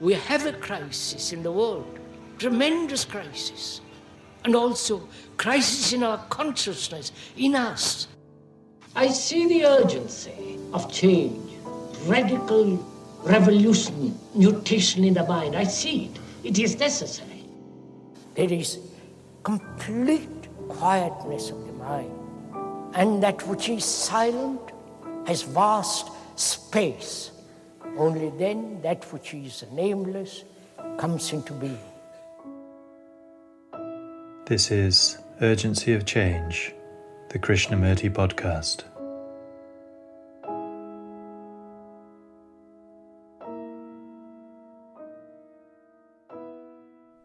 we have a crisis in the world, tremendous crisis, and also crisis in our consciousness, in us. I see the urgency of change, radical revolution, mutation in the mind. I see it. It is necessary. There is complete quietness of the mind, and that which is silent has vast space. Only then that which is nameless comes into being. This is Urgency of Change, the Krishnamurti podcast.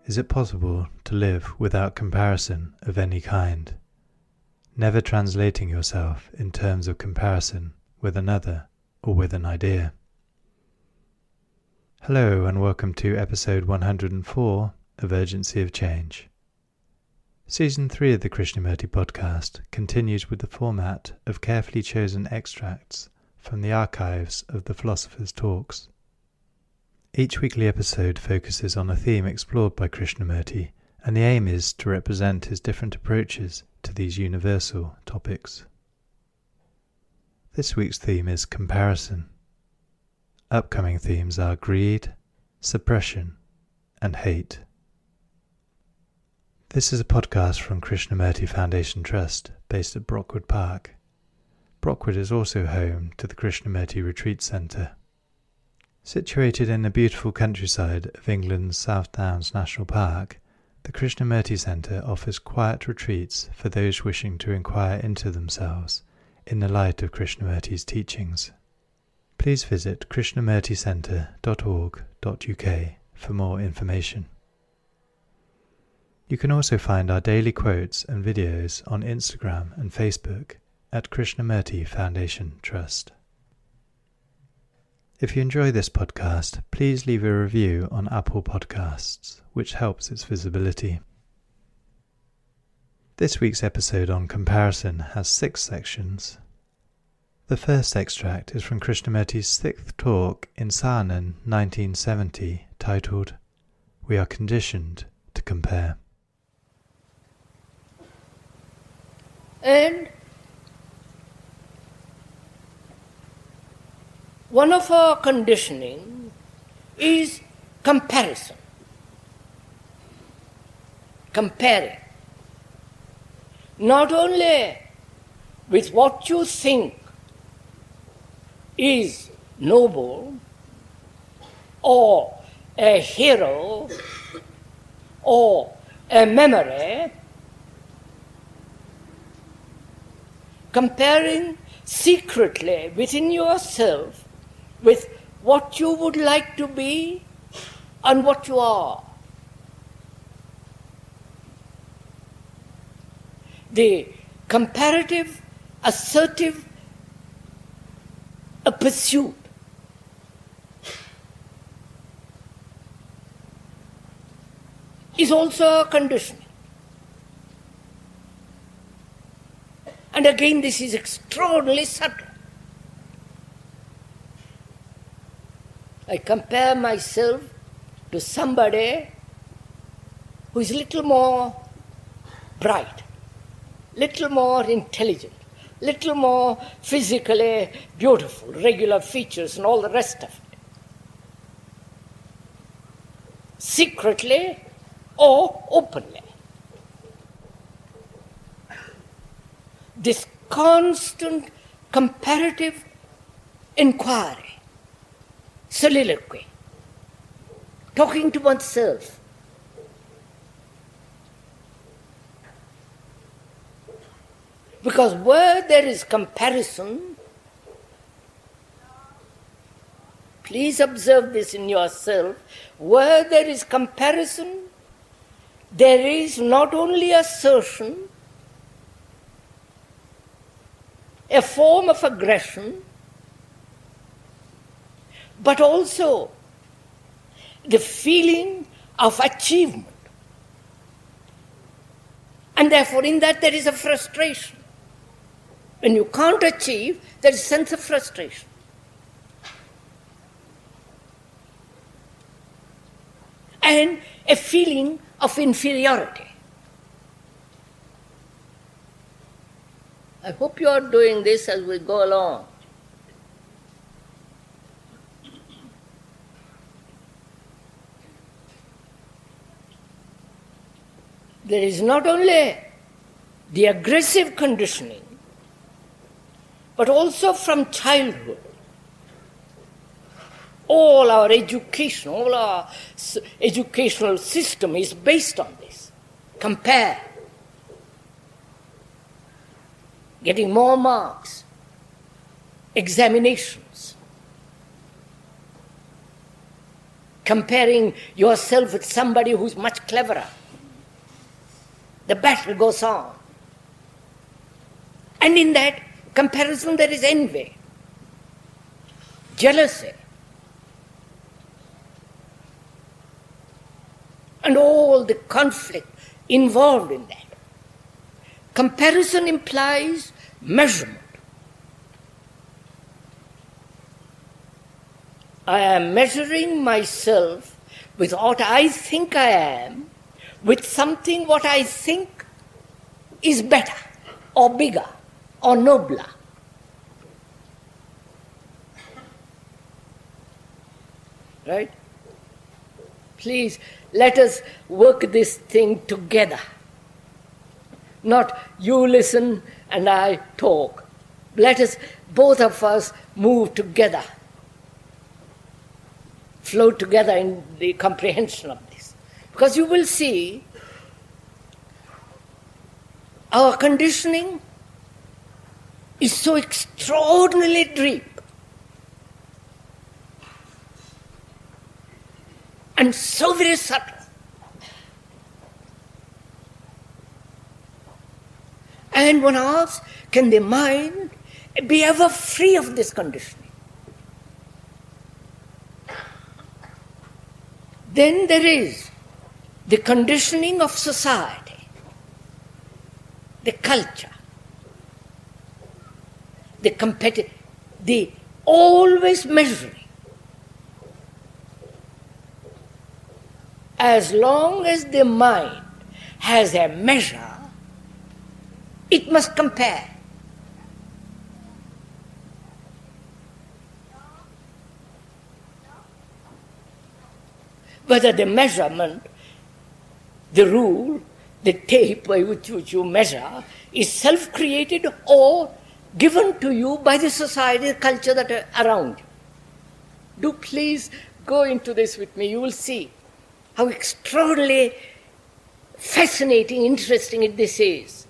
Is it possible to live without comparison of any kind, never translating yourself in terms of comparison with another or with an idea? Hello and welcome to episode 104 of Urgency of Change. Season 3 of the Krishnamurti podcast continues with the format of carefully chosen extracts from the archives of the philosopher's talks. Each weekly episode focuses on a theme explored by Krishnamurti, and the aim is to represent his different approaches to these universal topics. This week's theme is comparison. Upcoming themes are greed, suppression, and hate. This is a podcast from Krishnamurti Foundation Trust, based at Brockwood Park. Brockwood is also home to the Krishnamurti Retreat Centre. Situated in the beautiful countryside of England's South Downs National Park, the Krishnamurti Centre offers quiet retreats for those wishing to inquire into themselves in the light of Krishnamurti's teachings. Please visit krishnamurticentre.org.uk for more information. You can also find our daily quotes and videos on Instagram and Facebook at Krishnamurti Foundation Trust. If you enjoy this podcast, please leave a review on Apple Podcasts, which helps its visibility. This week's episode on comparison has 6 sections. The first extract is from Krishnamurti's 6th talk in Saanen, 1970, titled, "We are conditioned to compare." And one of our conditioning is comparison. Comparing. Not only with what you think is noble, or a hero, or a memory, comparing secretly within yourself with what you would like to be and what you are. The comparative, assertive pursuit is also a conditioning. And again, this is extraordinarily subtle. I compare myself to somebody who is a little more bright, little more intelligent, little more physically beautiful, regular features and all the rest of it. Secretly or openly. This constant comparative inquiry, soliloquy, talking to oneself. Because where there is comparison, please observe this in yourself, where there is comparison, there is not only assertion, a form of aggression, but also the feeling of achievement. And therefore in that there is a frustration. When you can't achieve, there is a sense of frustration. and a feeling of inferiority. I hope you are doing this as we go along. There is not only the aggressive conditioning, but also from childhood. All our education, all our educational system is based on this. Compare. Getting more marks. Examinations. Comparing yourself with somebody who's much cleverer. The battle goes on. And in that comparison there is envy, jealousy, and all the conflict involved in that. Comparison implies measurement. I am measuring myself with what I think I am, with something what I think is better or bigger or nobler. Right? Please, let us work this thing together. Not you listen and I talk. Let us, both of us, move together. Flow together in the comprehension of this. Because you will see our conditioning is so extraordinarily deep and so very subtle. And one asks, can the mind be ever free of this conditioning? Then there is the conditioning of society, the culture, the always measuring. As long as the mind has a measure, it must compare. Whether the measurement, the rule, the tape by which you measure is self-created or given to you by the society, the culture that are around you. Do please go into this with me. You will see how extraordinarily fascinating, interesting this is.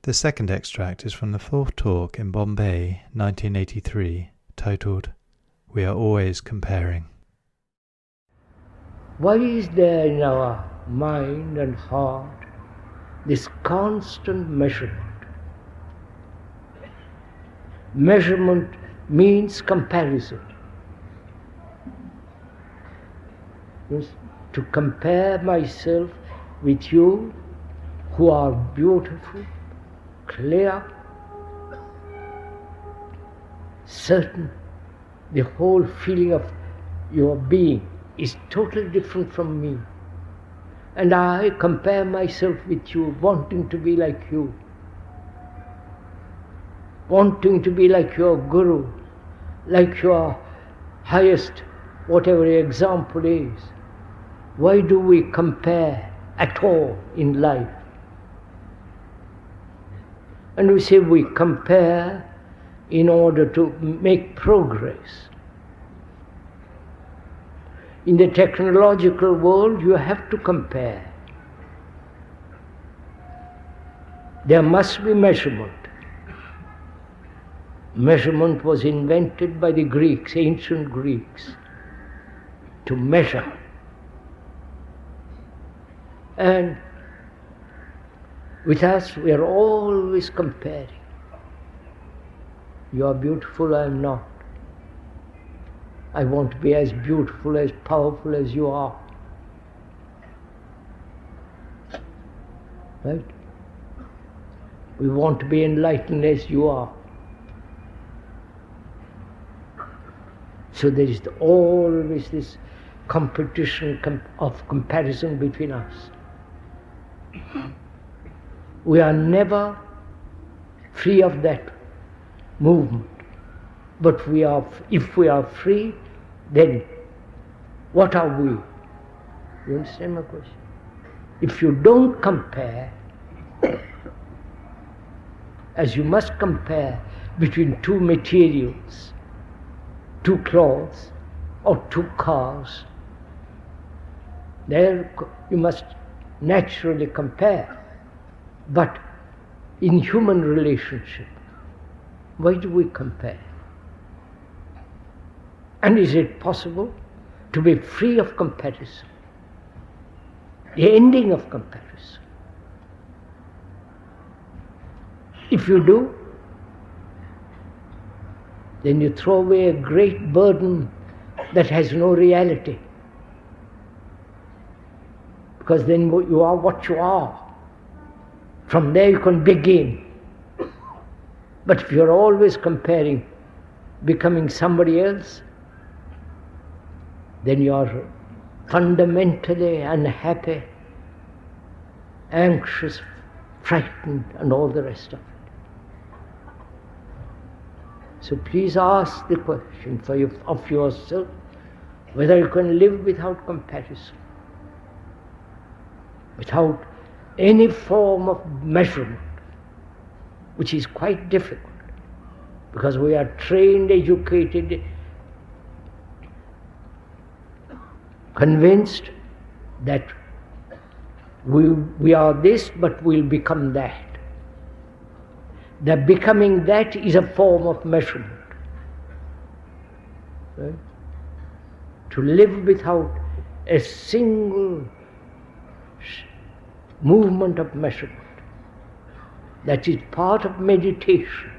The second extract is from the fourth talk in Bombay, 1983, titled, "We Are Always Comparing." Why is there in our mind and heart this constant measurement? Measurement means comparison. Means to compare myself with you who are beautiful, clear, certain. The whole feeling of your being is totally different from me. And I compare myself with you, wanting to be like you, wanting to be like your guru, like your highest, whatever your example is. Why do we compare at all in life? And we say we compare in order to make progress. In the technological world, you have to compare. There must be measurement. Measurement was invented by the Greeks, ancient Greeks, to measure. And with us, we are always comparing. You are beautiful, I am not. I want to be as beautiful, as powerful as you are. Right? We want to be enlightened as you are. So there is always this competition of comparison between us. We are never free of that movement. But if we are free, then what are we? You understand my question? If you don't compare, as you must compare between two materials, two clothes or two cars, there you must naturally compare. But in human relationship, why do we compare? And is it possible to be free of comparison? The ending of comparison. If you do, then you throw away a great burden that has no reality. Because then you are what you are. From there you can begin. But if you're always comparing, becoming somebody else, then you're fundamentally unhappy, anxious, frightened, and all the rest of it. So please ask the question of yourself whether you can live without comparison, without any form of measurement, which is quite difficult, because we are trained, educated, convinced that we are this, but we'll become that. The becoming that is a form of measurement. Right? To live without a single movement of measurement, that is part of meditation.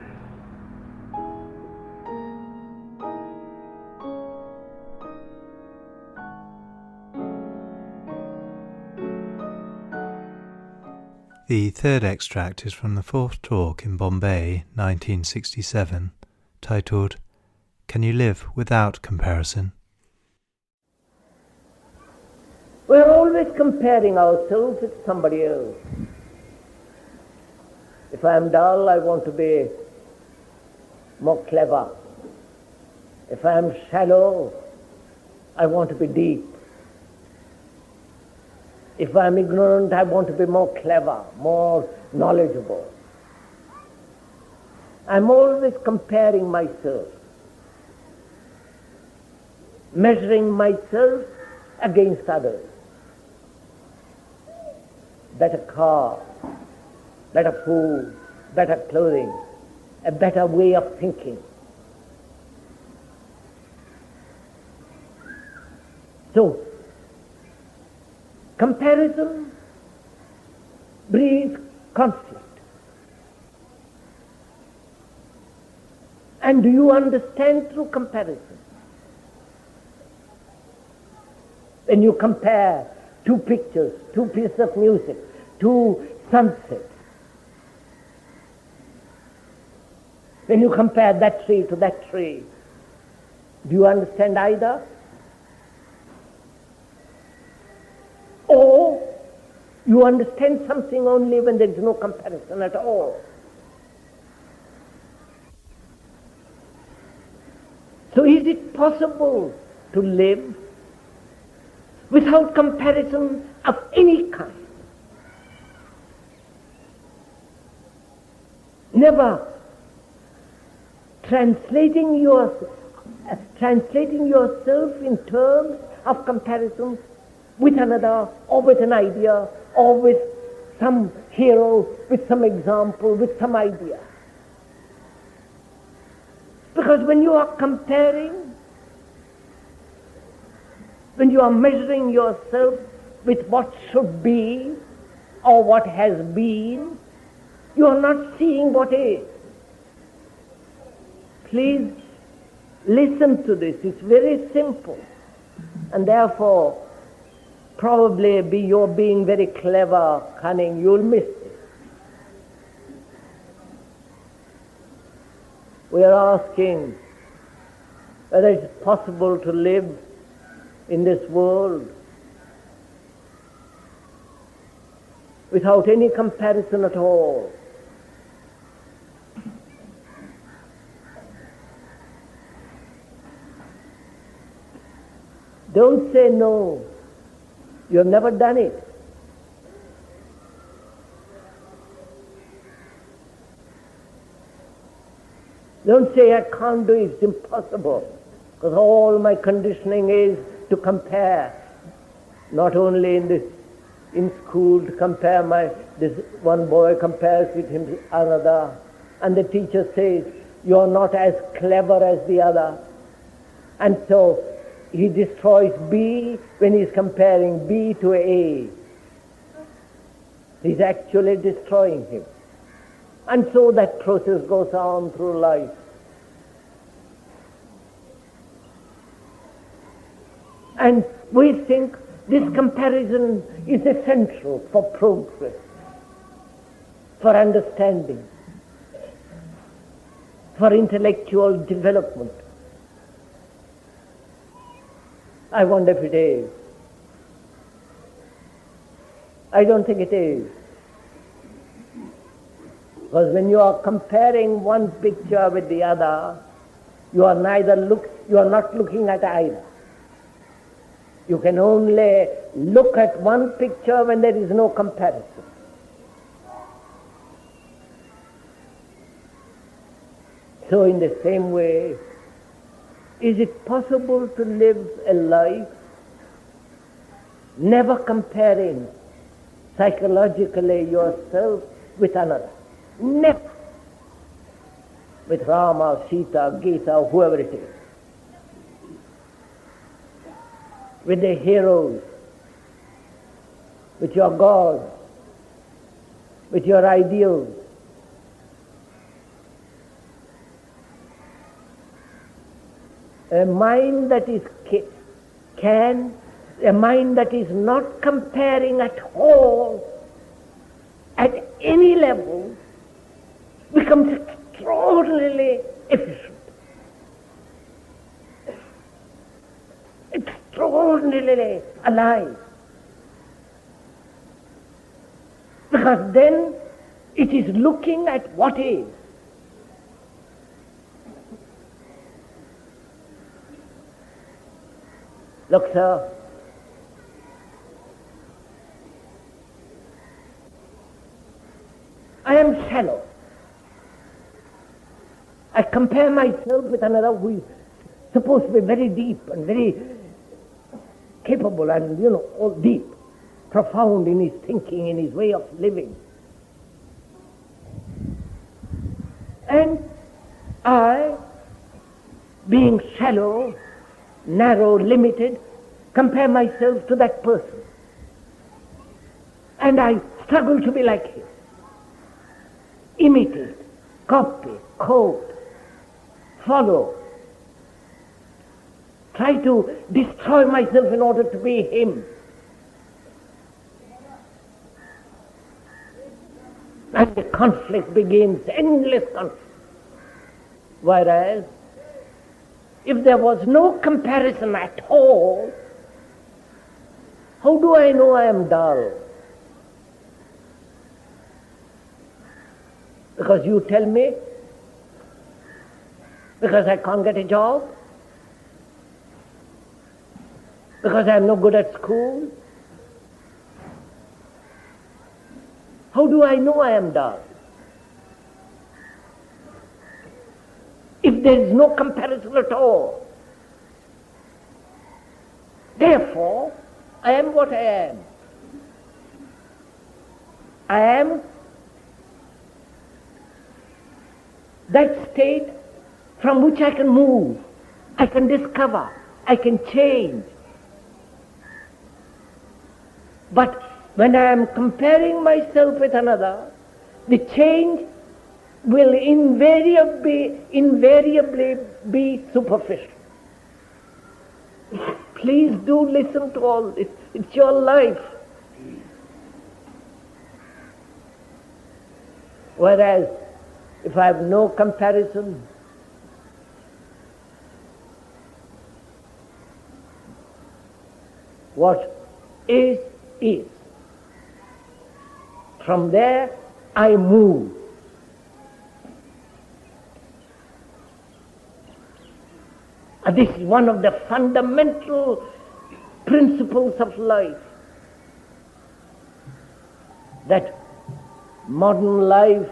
The third extract is from the fourth talk in Bombay, 1967, titled, Can You Live Without Comparison? We're always comparing ourselves with somebody else. If I'm dull, I want to be more clever. If I'm shallow, I want to be deep. If I'm ignorant, I want to be more clever, more knowledgeable. I'm always comparing myself, measuring myself against others. Better car, better food, better clothing, a better way of thinking. So, comparison breeds conflict. And do you understand through comparison? When you compare two pictures, two pieces of music, two sunsets, when you compare that tree to that tree, do you understand either? Or you understand something only when there is no comparison at all. So is it possible to live without comparison of any kind? Never translating yourself in terms of comparison with another, or with an idea, or with some hero, with some example, with some idea. Because when you are comparing, when you are measuring yourself with what should be or what has been, you are not seeing what is. Please listen to this. It's very simple. And therefore, probably be you're being very clever, cunning, you'll miss it. We are asking whether it's possible to live in this world without any comparison at all. Don't say no. You have never done it. Don't say I can't do it, it's impossible. Because all my conditioning is to compare. Not only in school to compare this one boy compares with him another. And the teacher says, you're not as clever as the other. And so he destroys B when he's comparing B to A. He's actually destroying him. And so that process goes on through life. And we think this comparison is essential for progress, for understanding, for intellectual development. I wonder if it is. I don't think it is. Because when you are comparing one picture with the other, you are not looking at either. You can only look at one picture when there is no comparison. So in the same way, is it possible to live a life never comparing psychologically yourself with another? Never. With Rama, Sita, Gita, whoever it is. With the heroes, with your God, with your ideals. A mind that is a mind that is not comparing at all, at any level, becomes extraordinarily efficient. Extraordinarily alive. Because then it is looking at what is. Look, sir, I am shallow. I compare myself with another who is supposed to be very deep and very capable and, all deep, profound in his thinking, in his way of living. And I, being shallow, narrow, limited, compare myself to that person. And I struggle to be like him. Imitate, copy, quote, follow. Try to destroy myself in order to be him. And the conflict begins, endless conflict. Whereas, if there was no comparison at all, how do I know I am dull? Because you tell me? Because I can't get a job? Because I am no good at school? How do I know I am dull? If there is no comparison at all. Therefore, I am what I am. I am that state from which I can move, I can discover, I can change. But when I am comparing myself with another, the change will invariably be superficial. Please do listen to all this It's your life. Whereas, if I have no comparison, what is, is. From there, I move. And this is one of the fundamental principles of life, that modern life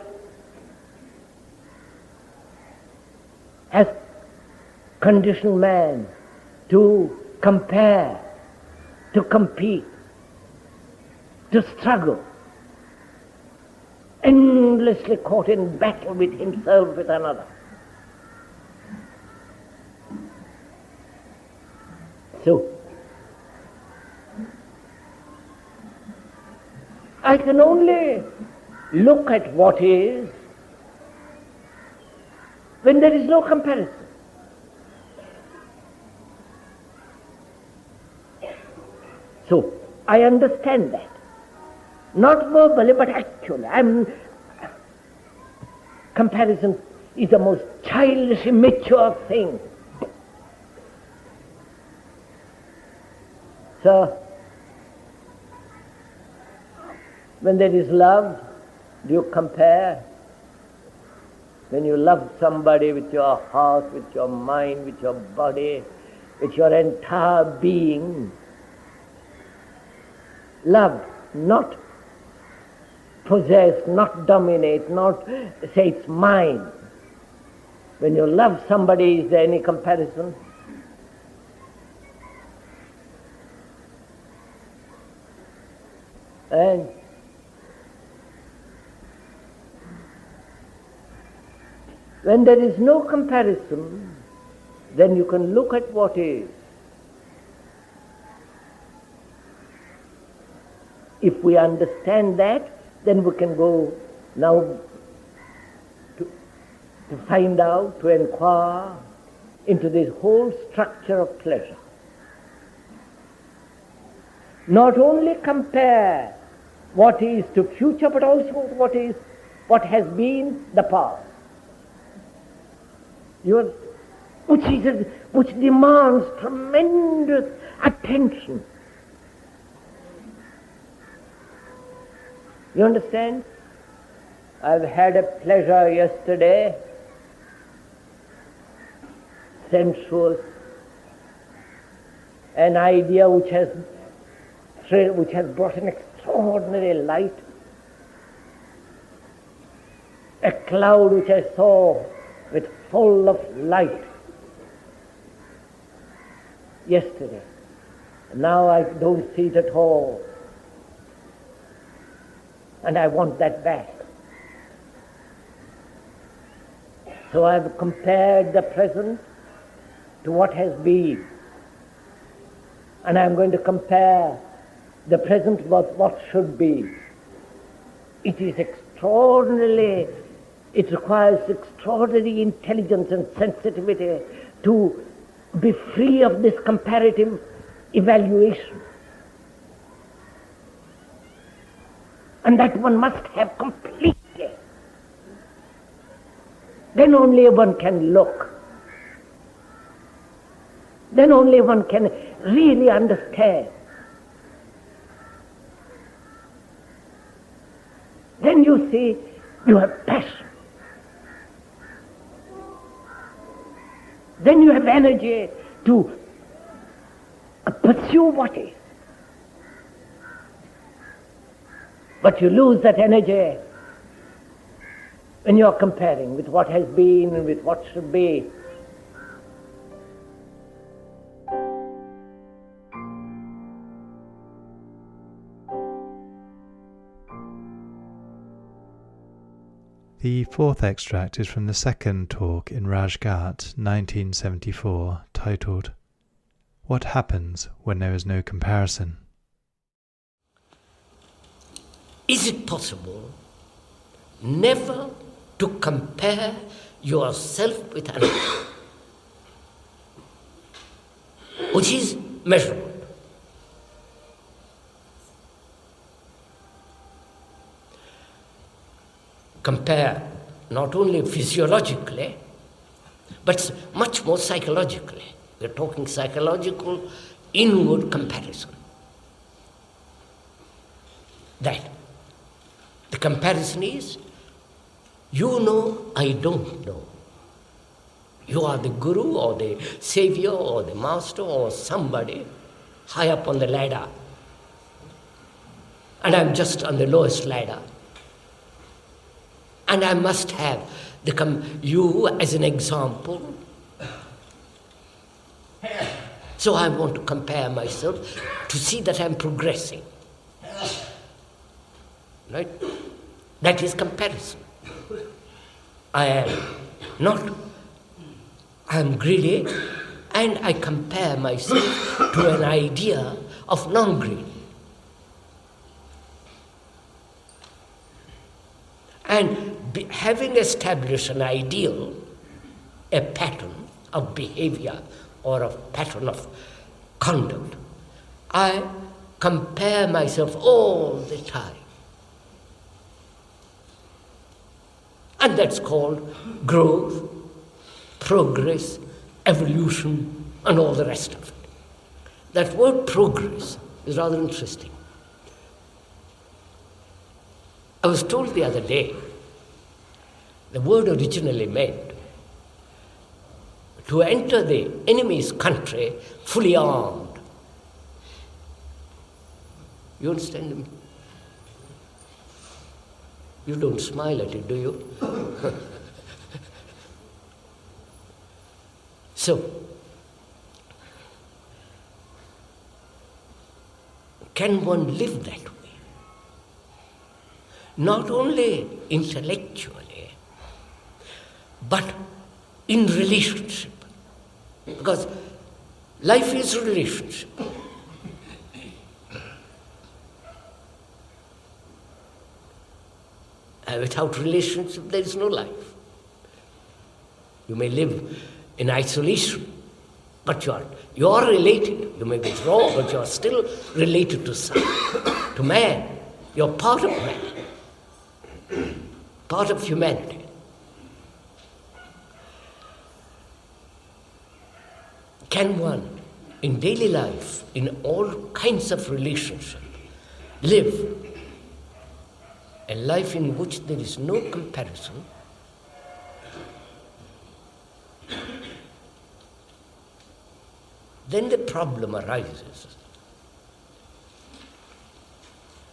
has conditioned man to compare, to compete, to struggle, endlessly caught in battle with himself, with another. So, I can only look at what is when there is no comparison. So, I understand that. Not verbally, but actually. Comparison is the most childish, immature thing. So, when there is love, do you compare? When you love somebody with your heart, with your mind, with your body, with your entire being, love, not possess, not dominate, not say it's mine. When you love somebody, is there any comparison? And when there is no comparison, then you can look at what is. If we understand that, then we can go now to find out, to inquire into this whole structure of pleasure. Not only compare what is to future, but also what has been the past. Which demands tremendous attention. You understand? I've had a pleasure yesterday, sensuous, an idea which has brought an extraordinary light, a cloud which I saw with full of light yesterday. Now I don't see it at all. And I want that back. So I've compared the present to what has been. And I'm going to compare the present with what should be. It is extraordinarily, it requires extraordinary intelligence and sensitivity to be free of this comparative evaluation. And that one must have completely. Then only one can look. Then only one can really understand. Then you see, you have passion. Then you have energy to pursue what is. But you lose that energy when you are comparing with what has been and with what should be. The fourth extract is from the second talk in Rajghat, 1974, titled, What Happens When There Is No Comparison? Is it possible never to compare yourself with another, which is measurable? compare not only physiologically, but much more psychologically. We're talking psychological, inward comparison. That the comparison is, you know, I don't know. You are the guru or the savior or the master or somebody high up on the ladder. And I'm just on the lowest ladder. And I must have you as an example. So I want to compare myself to see that I'm progressing. Right? That is comparison. I am greedy, and I compare myself to an idea of non-greed. And having established an ideal, a pattern of behavior or a pattern of conduct, I compare myself all the time. And that's called growth, progress, evolution, and all the rest of it. That word progress is rather interesting. I was told the other day, the word originally meant to enter the enemy's country fully armed. You understand me? You don't smile at it, do you? So, can one live that way? Not only intellectually, but in relationship. Because life is relationship. Without relationship, there is no life. You may live in isolation, but you are related. You may withdraw, but you are still related to something, to man. You are part of man, part of humanity. Can one, in daily life, in all kinds of relationship, live a life in which there is no comparison? Then the problem arises.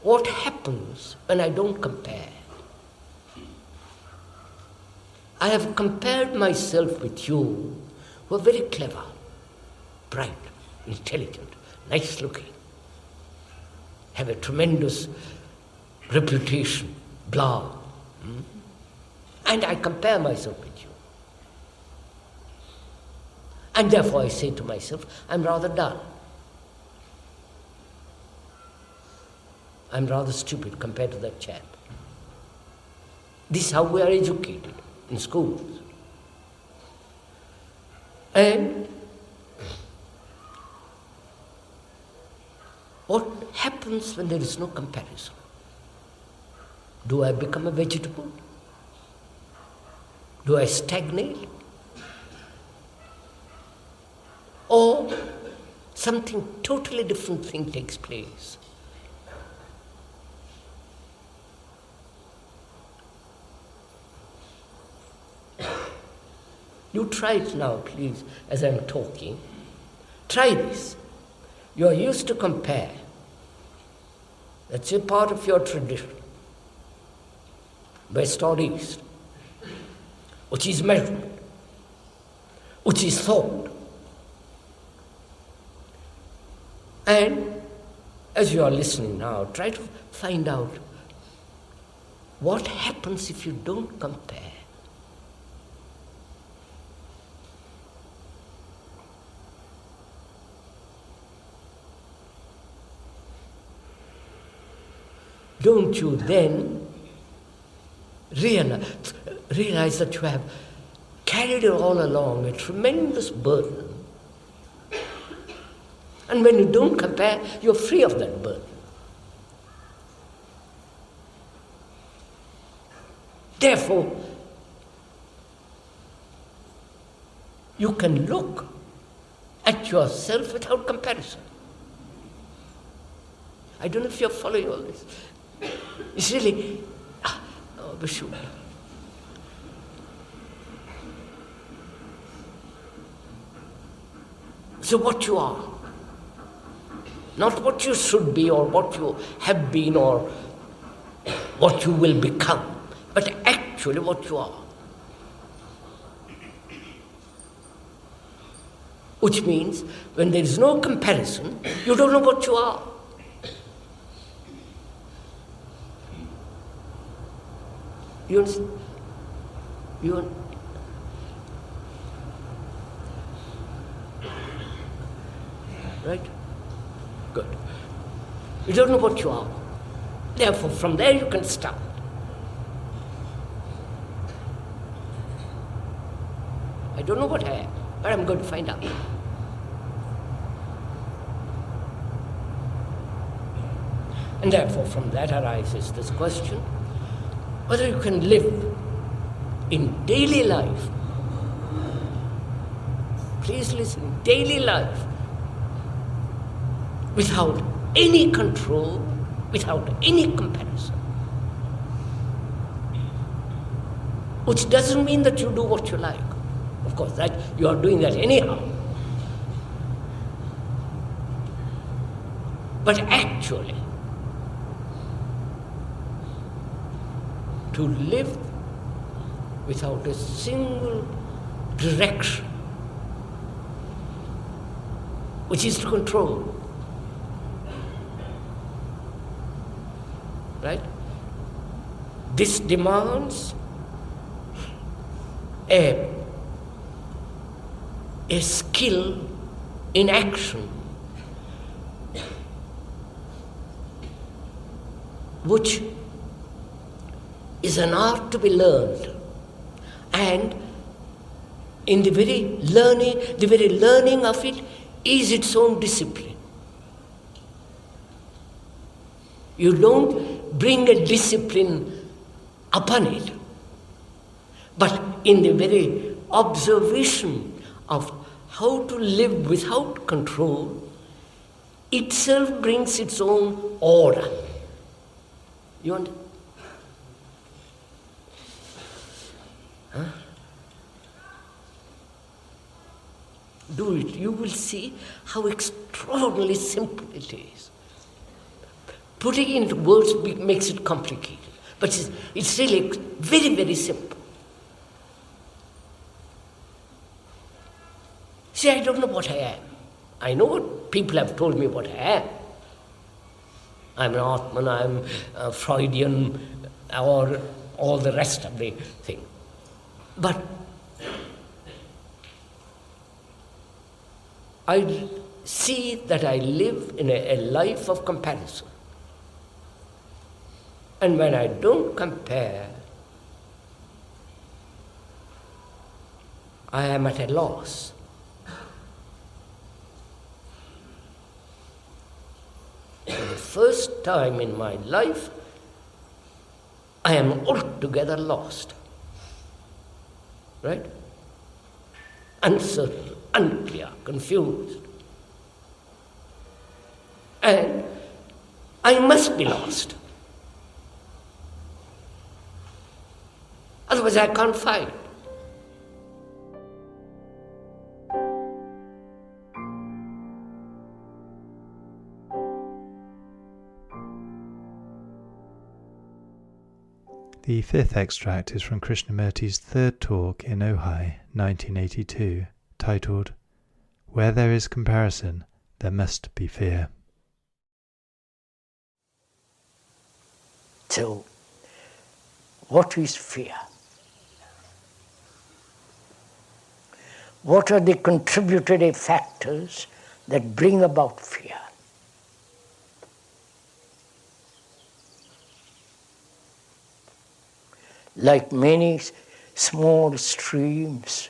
What happens when I don't compare? I have compared myself with you, who are very clever, bright, intelligent, nice looking, have a tremendous reputation, blah. And I compare myself with you. And therefore I say to myself, I'm rather dull. I'm rather stupid compared to that chap. This is how we are educated in schools. And what happens when there is no comparison? Do I become a vegetable? Do I stagnate? Or something totally different thing takes place? You try it now, please, as I'm talking. Try this. You are used to compare. That's a part of your tradition. West or East, which is measurement, which is thought. And as you are listening now, try to find out what happens if you don't compare. Don't you then realize that you have carried it all along, a tremendous burden. And when you don't compare, you're free of that burden. Therefore, you can look at yourself without comparison. I don't know if you're following all this. It's really, Vishu. So what you are, not what you should be or what you have been or what you will become, but actually what you are. Which means, when there is no comparison, you don't know what you are. You understand? Right? Good. You don't know what you are. Therefore, from there you can start. I don't know what I am, but I'm going to find out. And therefore, from that arises this question, whether you can live in daily life, please listen, daily life, without any control, without any comparison. Which doesn't mean that you do what you like. Of course, that you are doing that anyhow. But actually, to live without a single direction, which is to control. Right? This demands a skill in action, which is an art to be learned. And in the very learning of it is its own discipline. You don't bring a discipline upon it, but in the very observation of how to live without control, itself brings its own order. You understand? Huh? Do it. You will see how extraordinarily simple it is. Putting it into words makes it complicated. But it's really very, very simple. See, I don't know what I am. I know what people have told me what I am. I'm an Atman, I'm a Freudian, or all the rest of the thing. But I see that I live in a life of comparison. And when I don't compare, I am at a loss. For the first time in my life, I am altogether lost. Right? Uncertain, unclear, confused. And I must be lost. Otherwise I can't fight. The fifth extract is from Krishnamurti's third talk in Ojai, 1982, titled, Where There Is Comparison, There Must Be Fear. So, what is fear? What are the contributory factors that bring about fear? Like many small streams,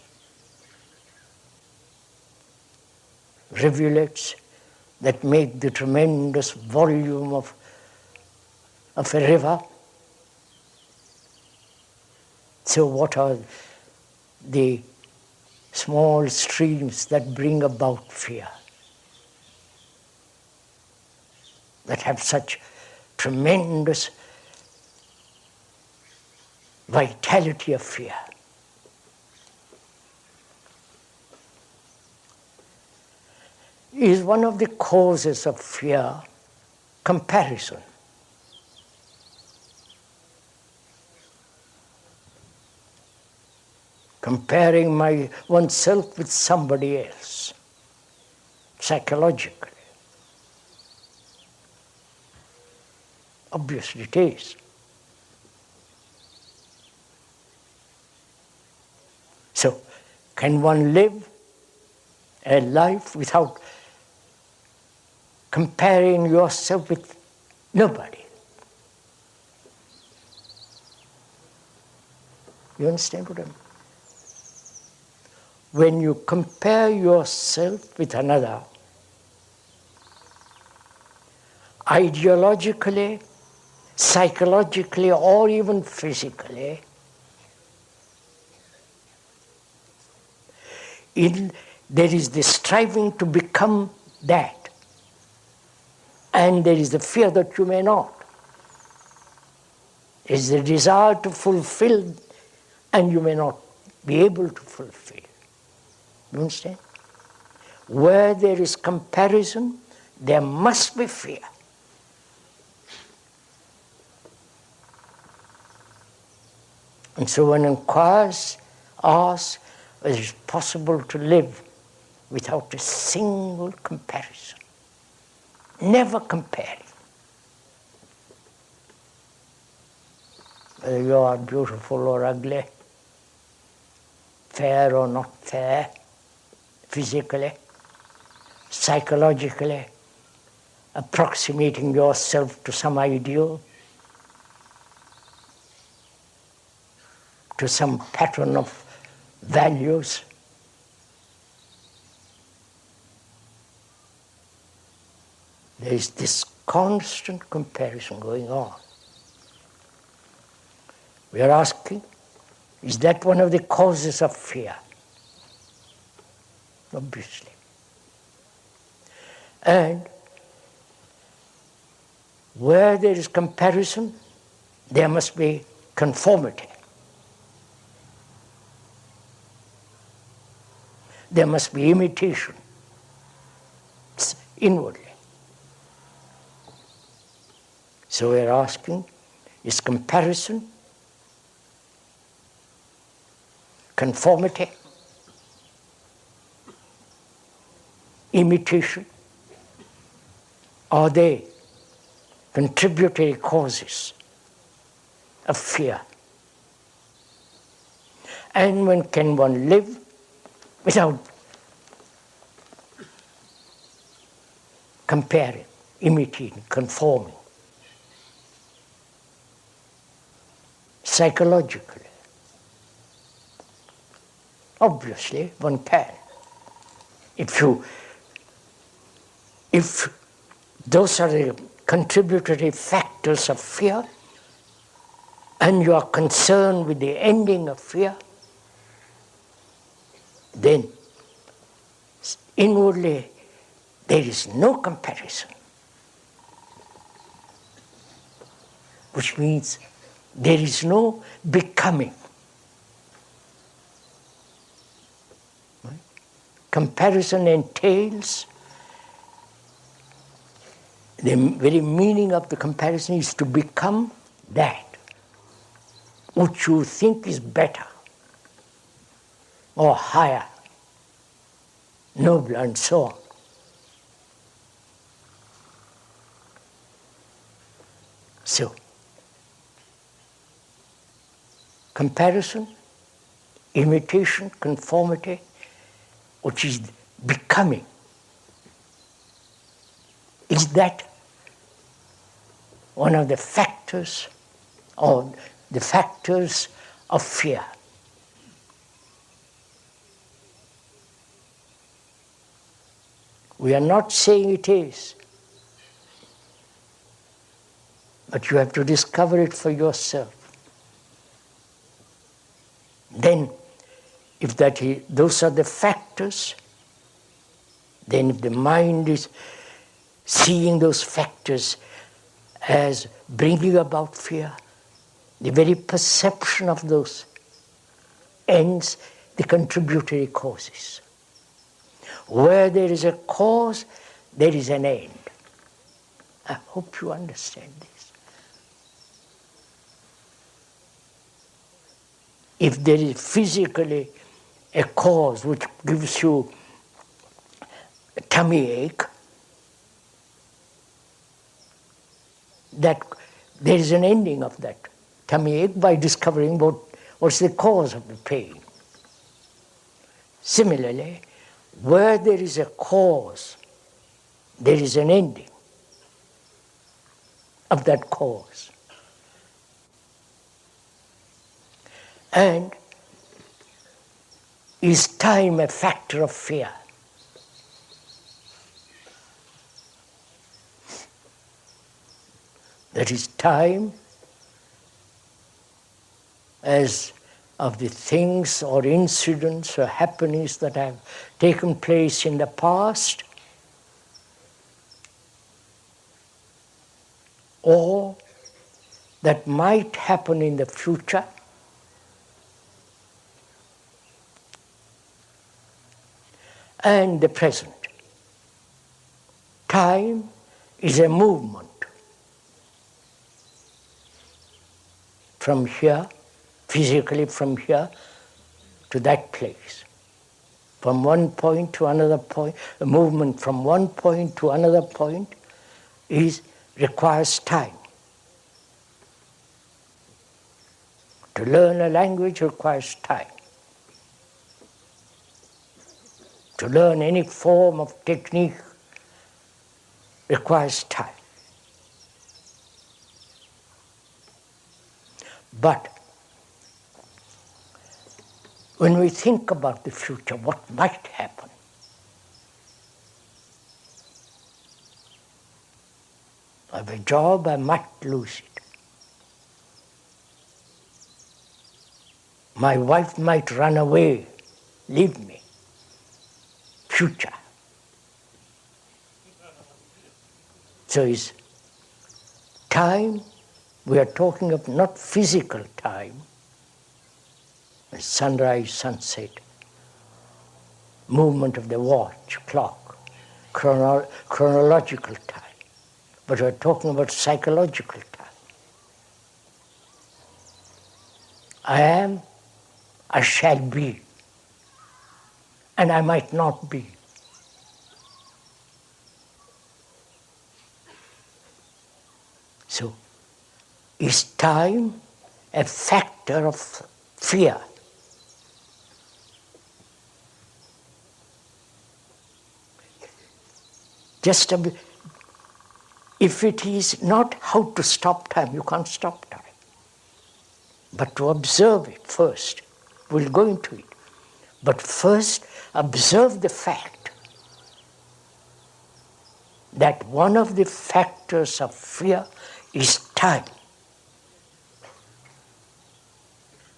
rivulets that make the tremendous volume of a river, So what are the small streams that bring about fear, that have such tremendous vitality of fear? Is one of the causes of fear comparison. Comparing oneself with somebody else, psychologically. Obviously it is. So, can one live a life without comparing yourself with nobody? You understand what I mean? When you compare yourself with another, ideologically, psychologically, or even physically, there is the striving to become that, and there is the fear that you may not. There is the desire to fulfill, and you may not be able to fulfill. You understand? Where there is comparison, there must be fear. And so one asks, whether it is possible to live without a single comparison. Never comparing. Whether you are beautiful or ugly, fair or not fair, physically, psychologically, approximating yourself to some ideal, to some pattern of values. There is this constant comparison going on. We are asking, is that one of the causes of fear? Obviously. And where there is comparison, there must be conformity. There must be imitation, inwardly. So we are asking, is comparison, conformity, imitation, are they contributory causes of fear? And when can one live without comparing, imitating, conforming? Psychologically, obviously one can. If those are the contributory factors of fear, and you are concerned with the ending of fear, then inwardly there is no comparison, which means there is no becoming. Right? Comparison entails, the very meaning of the comparison is to become that which you think is better or higher, nobler, and so on. So, comparison, imitation, conformity, which is becoming, is that one of the factors, or the factors of fear? We are not saying it is, but you have to discover it for yourself. Then, if those are the factors, then if the mind is seeing those factors as bringing about fear, the very perception of those ends the contributory causes. Where there is a cause, there is an end. I hope you understand this. If there is physically a cause which gives you a tummy ache, that there is an ending of that tummy ache by discovering what's the cause of the pain. Similarly, where there is a cause, there is an ending of that cause. And is time a factor of fear? That is, time as of the things or incidents or happenings that have taken place in the past, or that might happen in the future, and the present. Time is a movement from here, physically from here to that place. From one point to another point, a movement from one point to another point requires time. To learn a language requires time. To learn any form of technique requires time. But when we think about the future, what might happen? I have a job, I might lose it. My wife might run away, leave me. Future. So is time, we are talking of not physical time, sunrise, sunset, movement of the watch, clock, chronological time, but we're talking about psychological time. I am, I shall be, and I might not be. So, is time a factor of fear? If it is not how to stop time, you can't stop time. But to observe it first, we'll go into it. But first, observe the fact that one of the factors of fear is time.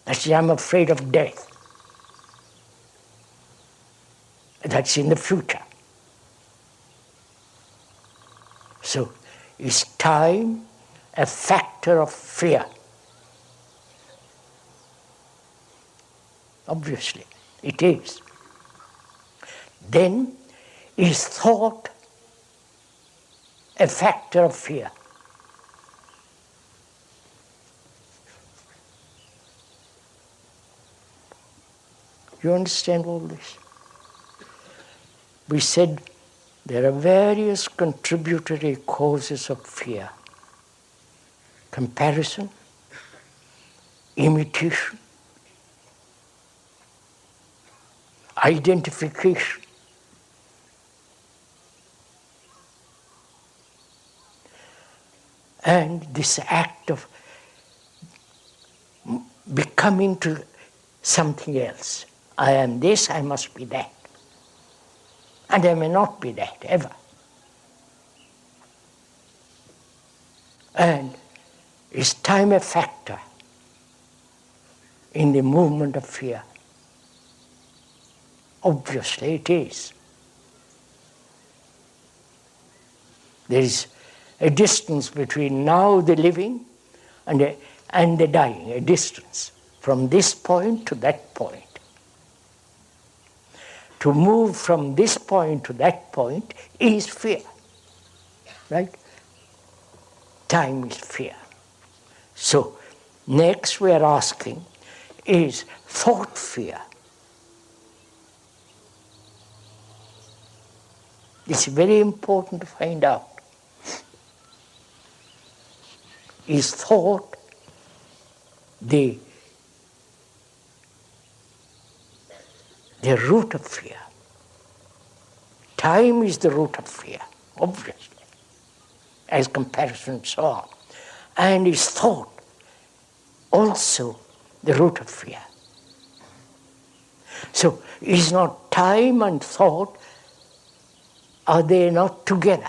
That's why I'm afraid of death. That's in the future. So, is time a factor of fear? Obviously, it is. Then, is thought a factor of fear? You understand all this? We said there are various contributory causes of fear. Comparison, imitation, identification. And this act of becoming to something else. I am this, I must be that. And I may not be that, ever. And is time a factor? in the movement of fear? Obviously it is. There is a distance between now the living and the dying, a distance from this point to that point. To move from this point to that point is fear, right? Time is fear. So, next we are asking, is thought fear? It's very important to find out. Is thought the root of fear? Time is the root of fear, obviously, as comparison and so on. And is thought also the root of fear? So, is not time and thought, are they not together?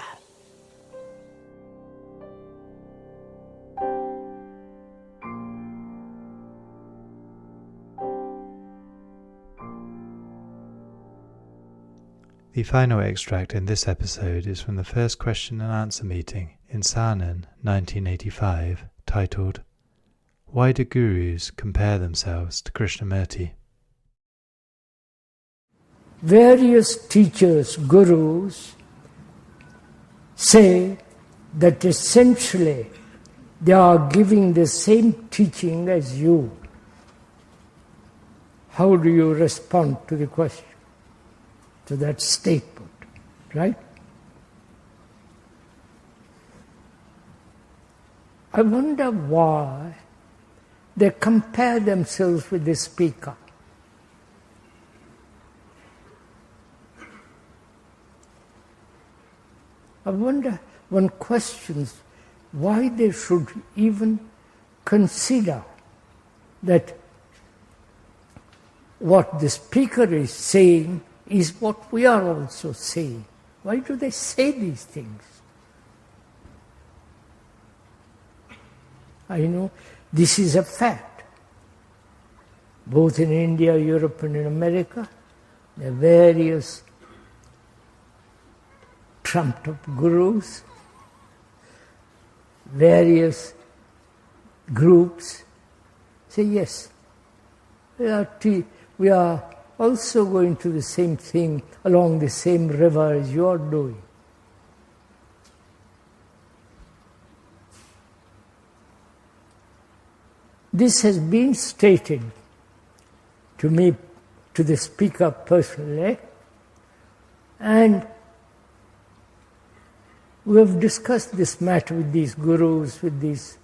The final extract in this episode is from the first question and answer meeting in Saanen, 1985, titled, Why do Gurus Compare Themselves to Krishnamurti? Various teachers, gurus, say that essentially they are giving the same teaching as you. How do you respond to the question, to that statement, right? I wonder why they compare themselves with the speaker. I wonder, one questions why they should even consider that what the speaker is saying is what we are also saying. Why do they say these things? I know this is a fact. Both in India, Europe, and in America, there are various trumped-up gurus, various groups say, yes, we are also going to the same thing along the same river as you are doing. This has been stated to me, to the speaker personally, and we have discussed this matter with these gurus, with these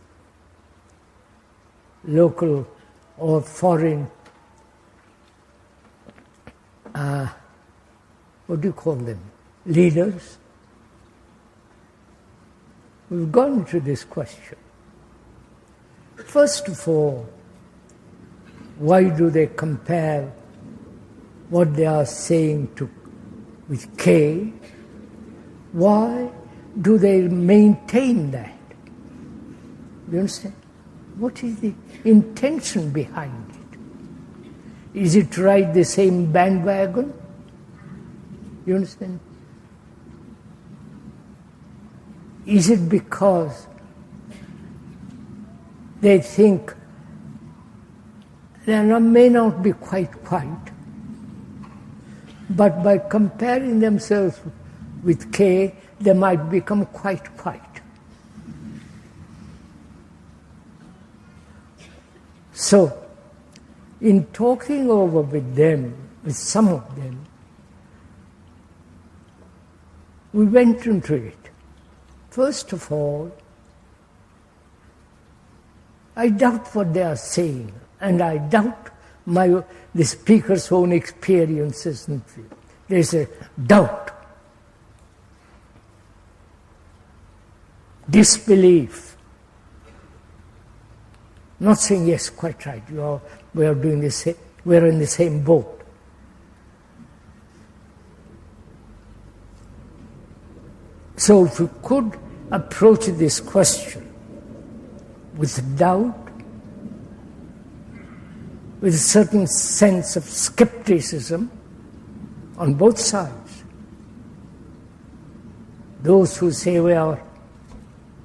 local or foreign, what do you call them, leaders. We've gone to this question. First of all, why do they compare what they are saying with K? Why do they maintain that? You understand? What is the intention behind it? Is it to ride the same bandwagon? You understand? Is it because they think they may not be quite, but by comparing themselves with K, they might become quite. So, in talking over with them, with some of them, we went into it. First of all, I doubt what they are saying, and I doubt the speaker's own experiences and feel. There's a doubt, disbelief, not saying yes, quite right. We are doing the same. We are in the same boat. So, if we could approach this question with doubt, with a certain sense of skepticism on both sides. Those who say we are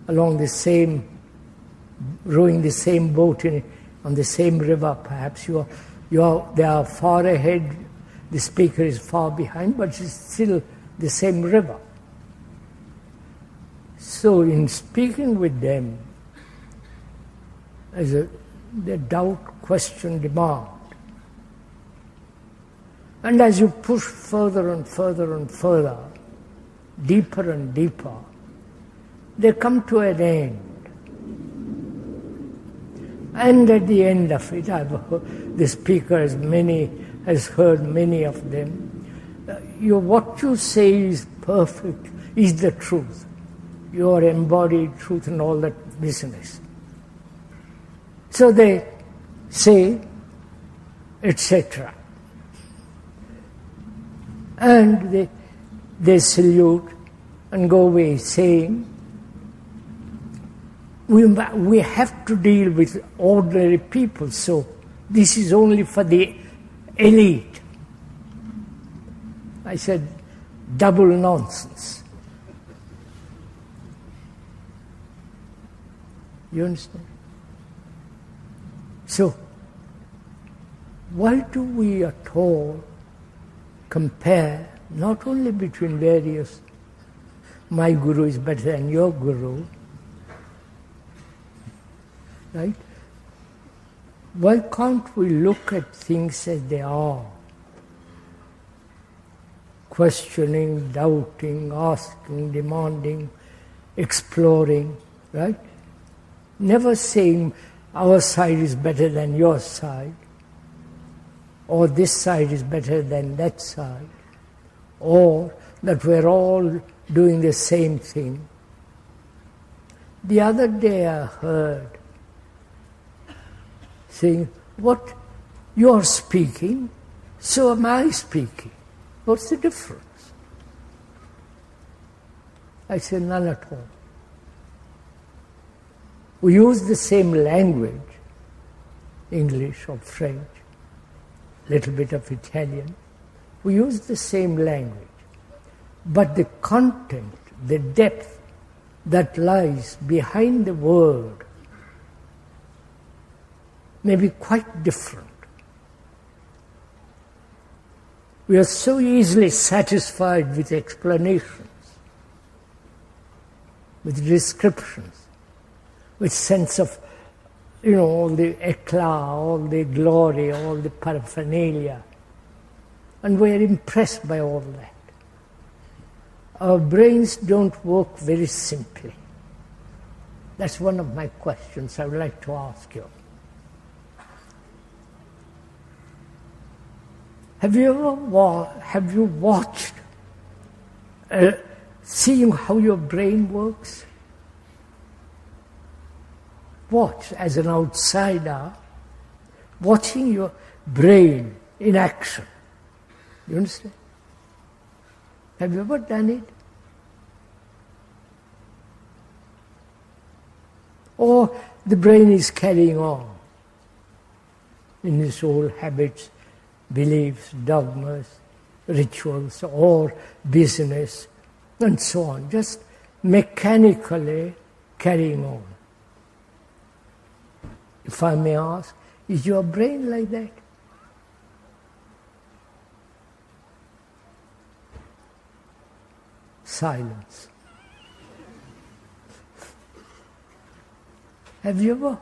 along the same, rowing the same boat on the same river, perhaps they are far ahead, the speaker is far behind, but it's still the same river. So in speaking with them, as the doubt, question, demand. And as you push further and further and further, deeper and deeper, they come to an end. And at the end of it, the speaker has heard many of them. What you say is perfect, is the truth. Your embodied truth and all that business. So they say, etc. And they salute and go away saying, we have to deal with ordinary people, so this is only for the elite. I said, double nonsense. You understand? So, why do we at all compare not only between various, my guru is better than your guru, right? Why can't we look at things as they are? Questioning, doubting, asking, demanding, exploring, right? Never saying our side is better than your side, or this side is better than that side, or that we're all doing the same thing. The other day I heard saying, what you're speaking, so am I speaking. What's the difference? I said, none at all. We use the same language, English or French, little bit of Italian. We use the same language. But the content, the depth that lies behind the word may be quite different. We are so easily satisfied with explanations, with descriptions, with sense of, all the eclat, all the glory, all the paraphernalia. And we are impressed by all that. Our brains don't work very simply. That's one of my questions I would like to ask you. Have you watched, seeing how your brain works? Watch, as an outsider, watching your brain in action. You understand? Have you ever done it? Or the brain is carrying on in its old habits, beliefs, dogmas, rituals, or business, and so on, just mechanically carrying on. If I may ask, is your brain like that? Silence. Have you ever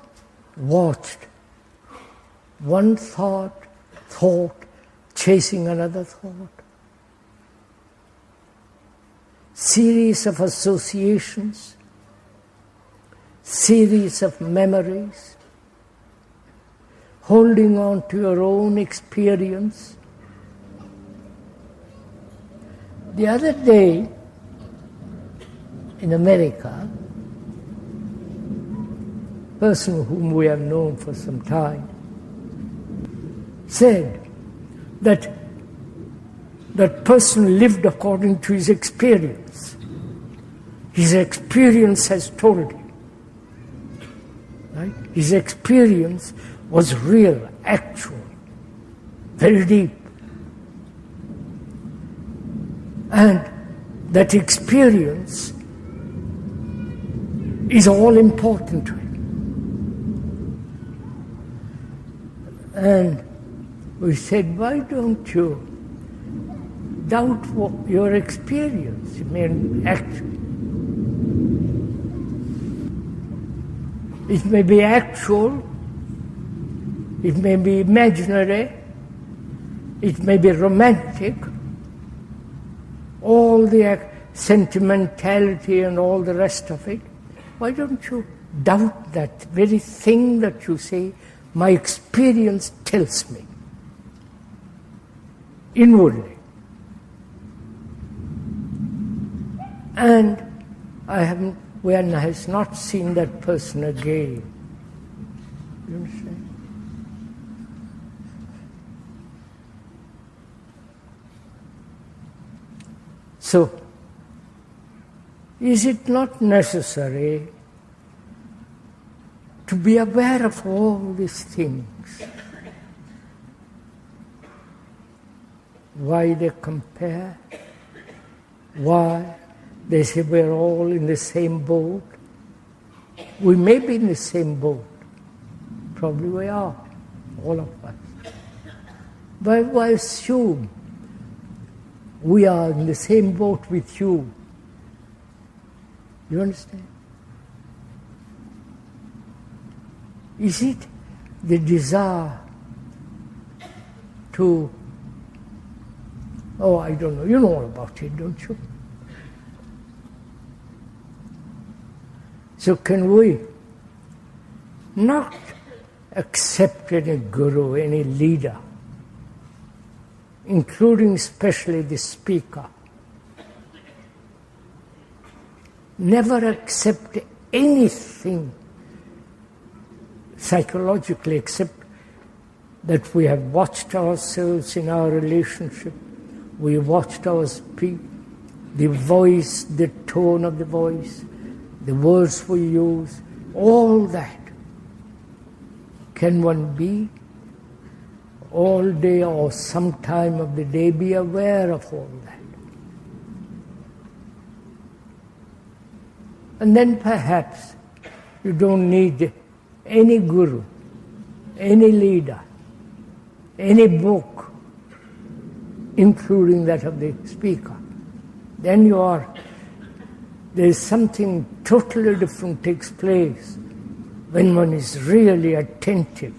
watched one thought chasing another thought? Series of associations, series of memories, holding on to your own experience. The other day, in America, a person whom we have known for some time said that that person lived according to his experience. His experience has told him. Right? His experience was real, actual, very deep. And that experience is all important to him. And we said, why don't you doubt your experience? I mean, actually, it may be actual, it may be imaginary, it may be romantic, all the sentimentality and all the rest of it. Why don't you doubt that very thing that you say, my experience tells me, inwardly. And one has not seen that person again. You understand? So, is it not necessary to be aware of all these things? Why they compare? Why they say we're all in the same boat? We may be in the same boat. Probably we are, all of us. But why assume we are in the same boat with you? You understand? Is it the desire to, I don't know, you know all about it, don't you? So can we not accept any guru, any leader, including especially the speaker? Never accept anything psychologically except that we have watched ourselves in our relationship, we watched our speech, the voice, the tone of the voice, the words we use, all that. Can one be all day or some time of the day be aware of all that? And then perhaps you don't need any guru, any leader, any book, including that of the speaker. Then there's something totally different takes place when one is really attentive